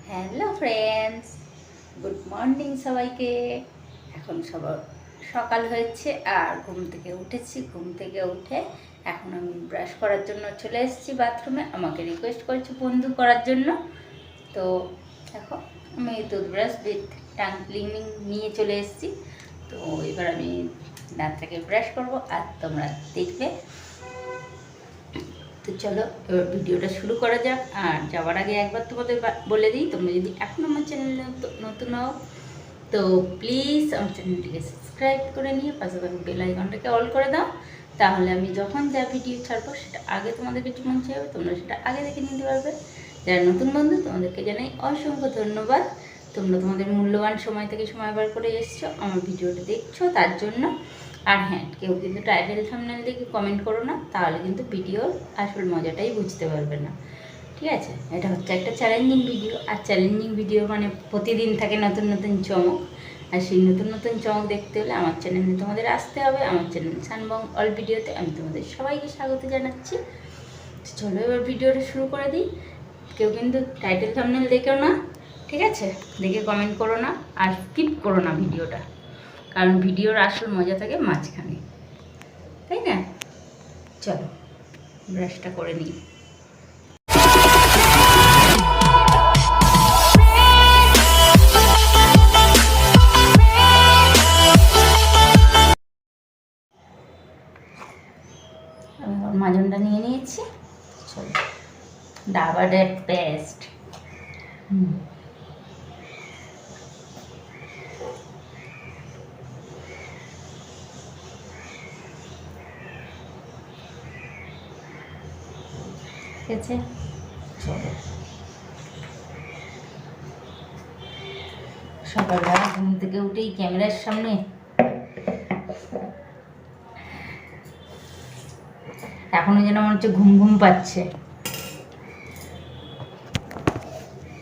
Hello friends, good morning সবাইকে। এখন সবার সকাল হয়েছে আর ঘুম থেকে উঠেছি। ঘুম থেকে উঠে এখন আমি ব্রাশ করার জন্য চলে এসেছি বাথরুমে। আমাকে রিকোয়েস্ট করেছে বন্ধু করার জন্য। তো দেখো, আমি টুথব্রাশ উইথ টাং ক্লিনিং নিয়ে চলে এসেছি। তো এবার আমি দাঁতটাকে ব্রাশ করবো আর তোমরা দেখবে। তো চলো এবার ভিডিওটা শুরু করা যাক। আর যাওয়ার আগে একবার তোমাদের বলে দিই, তোমরা যদি এখন আমার চ্যানেলে নতুন হও তো প্লিজ আমার চ্যানেলটিকে সাবস্ক্রাইব করে নিয়ে পাশে থাকা বেল আইকনটাকে অল করে দাও। তাহলে আমি যখন যা ভিডিও ছাড়বো সেটা আগে তোমাদের কাছে পৌঁছে যাবে, তোমরা সেটা আগে দেখে নিতে পারবে। যারা নতুন বন্ধু তোমাদেরকে জানাই অসংখ্য ধন্যবাদ। তোমরা তোমাদের মূল্যবান সময় থেকে সময় বার করে এসছো, আমার ভিডিওটা দেখছো তার জন্য। আর হ্যাঁ, কেউ কিন্তু টাইটেল থাম্বনেল দেখে কমেন্ট করো না, তাহলে কিন্তু ভিডিওর আসল মজাটাই বুঝতে পারবে না। ঠিক আছে, এটা হচ্ছে একটা চ্যালেঞ্জিং ভিডিও। আর চ্যালেঞ্জিং ভিডিও মানে প্রতিদিন থাকে নতুন নতুন চমক। আর সেই নতুন নতুন চমক দেখতে হলে আমার চ্যানেলে তোমাদের আসতে হবে। আমার চ্যানেল সানবং অল ভিডিওতে আমি তোমাদের সবাইকে স্বাগত জানাচ্ছি। চলো এবার ভিডিওটা শুরু করে দিই। কেউ কিন্তু টাইটেল থাম্বনেল দেখেও না, ঠিক আছে? দেখে কমেন্ট করো না আর স্কিপ করো না ভিডিওটা, কারণ ভিডিওর আসল মজা থাকে মাঝখানে, তাই না? চলো ব্রাশটা করে নিই। মাজনটা নিয়ে নিয়েছি। চলো, ডাবর রেড পেস্ট। ঠিক আছে, চলো। সকালবেলা ঘুম থেকে উঠেই ক্যামেরার সামনে এখনো যেন মনে হচ্ছে ঘুম ঘুম পাচ্ছে।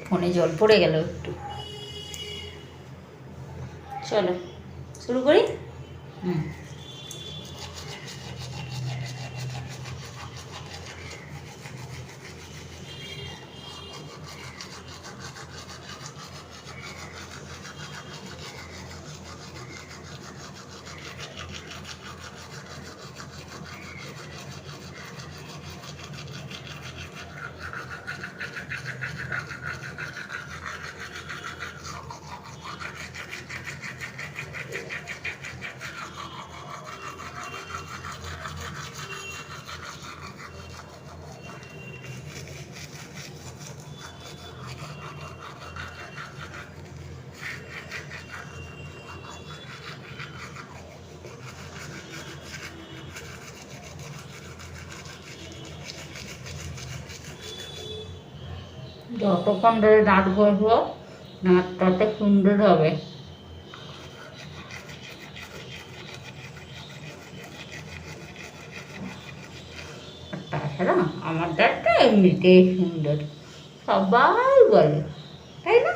ফোনে জল পড়ে গেল একটু। চলো শুরু করি। যতক্ষণ ধরে দাঁত ঘষবো দাঁত তত সুন্দর হবে। তাছাড়া আমার দাঁতটা এমনিতেই সুন্দর, সবাই বলে, তাই না?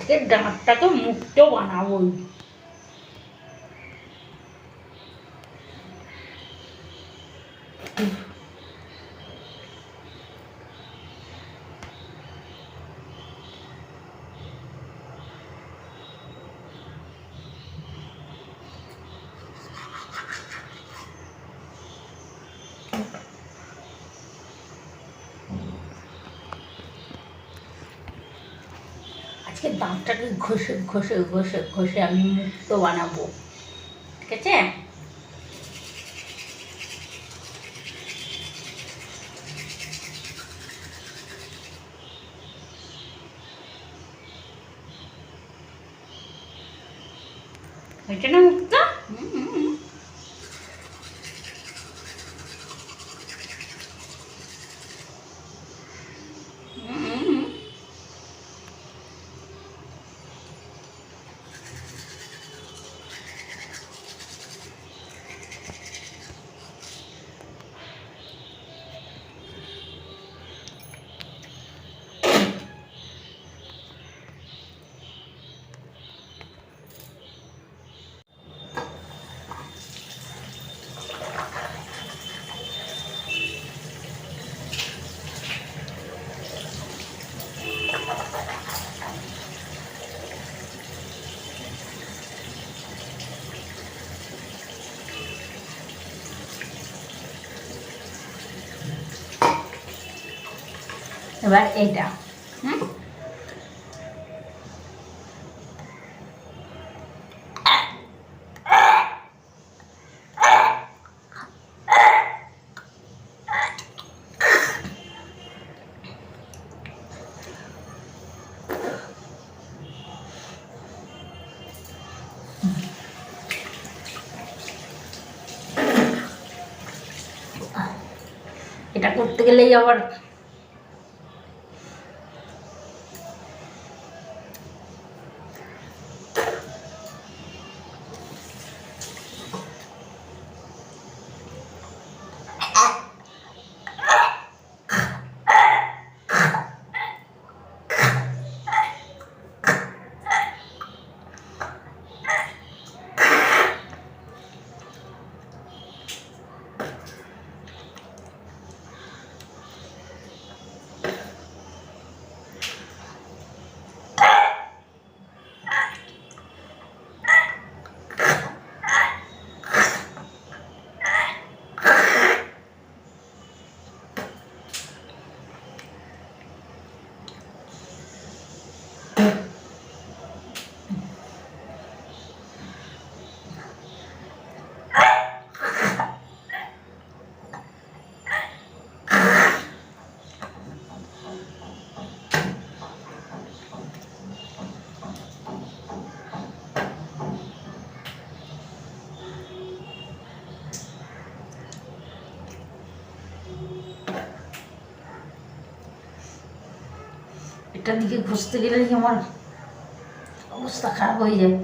আজকে ডাঁটটাকে মুক্তো বানাবোই। আজকে দাঁতটাকে ঘষে ঘষে ঘষে ঘষে আমি মুক্তো বানাবো, ঠিক আছে? হয়েছে না মুক্তো? এবার এটা এটা করতে গেলেই আবার এটা দিকে ঘষতে গেলেই আমার অবস্থা খারাপ হয়ে যায়।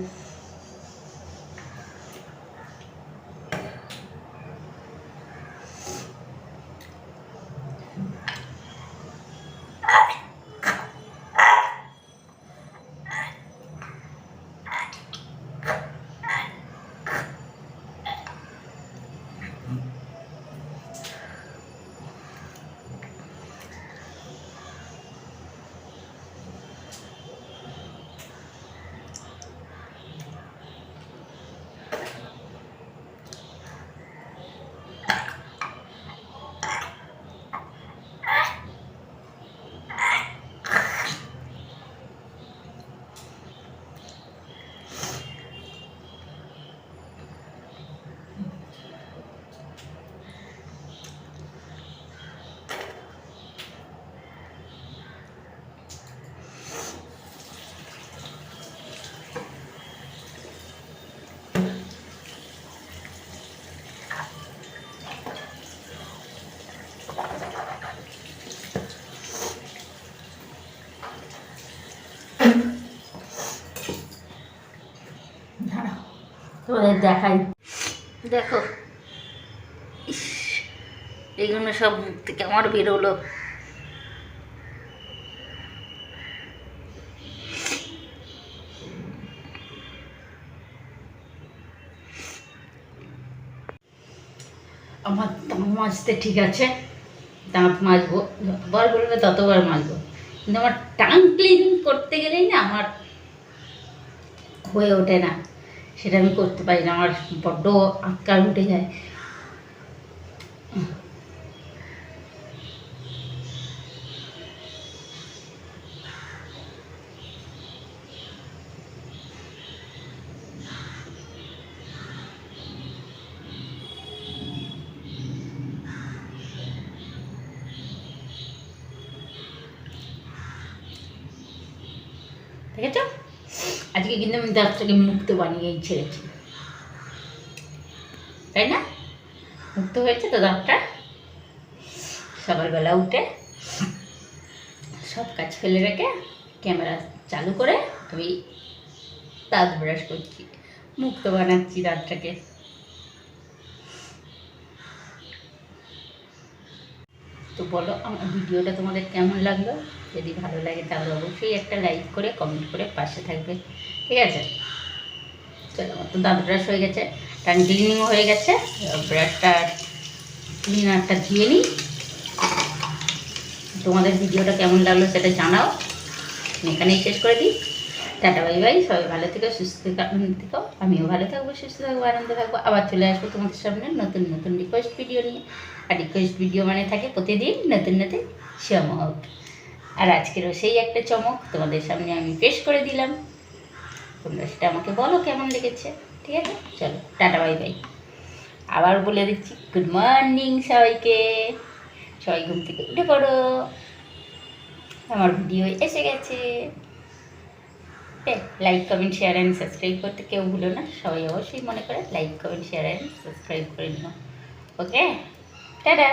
তোমাদের দেখাই, দেখো এইগুলো সব মুখ থেকে আমার বেরোলো। আমার দাঁত মাজতে ঠিক আছে, দাঁত মাজবো, যতবার বলবে ততবার মাজবো, কিন্তু আমার টাং ক্লিন করতে গেলেই না আমার হয়ে ওঠে না, সেটা আমি করতে পারি না, আমার বড্ড আটকার উঠে যায়। ঠিক আছে, আজকে কিন্তু আমি দাঁতটাকে মুক্ত বানিয়েই ছেড়েছি, তাই না? মুক্ত হয়েছে তো দাঁতটা। সকালবেলা উঠে সব কাজ ফেলে রেখে ক্যামেরা চালু করে আমি দাঁত ব্রাশ করছি, মুক্ত বানাচ্ছি দাঁতটাকে। তো বলো আমার ভিডিওটা তোমাদের কেমন লাগলো? যদি ভালো লাগে তাহলে অবশ্যই একটা লাইক করে কমেন্ট করে পাশে থাকবে, ঠিক আছে? চলো, আমার তো দাঁত ব্রাশ হয়ে গেছে, টান ক্লিনিংও হয়ে গেছে, ব্রাশটা ক্লিনারটা ধুয়ে নিই। তোমাদের ভিডিওটা কেমন লাগলো সেটা জানাও। এখানেই শেষ করে দিই। Tata, bye bye. সবাই ভালো থেকো, সুস্থ থেকো, আনন্দ থেকো। আমিও ভালো থাকবো, সুস্থ থাকবো, আনন্দ থাকবো। আবার চলে আসবো তোমাদের সামনে নতুন নতুন রিকোয়েস্ট ভিডিও নিয়ে। আর রিকোয়েস্ট ভিডিও মানে থাকে প্রতিদিন নতুন নতুন চমক। আর আজকেরও সেই একটা চমক তোমাদের সামনে আমি পেশ করে দিলাম। তোমরা সেটা আমাকে বলো কেমন লেগেছে, ঠিক আছে? চলো, টাটা, বাই বাই। আবার বলে দিচ্ছি, গুড মর্নিং সবাইকে। সবাই ঘুম থেকে উঠে পড়ো, আমার ভিডিও এসে গেছে। Like comment share and subscribe করতে কেউ ভুলো না, সবাই অবশ্যই মনে করে like comment share and subscribe করে নিও। ওকে, টাটা।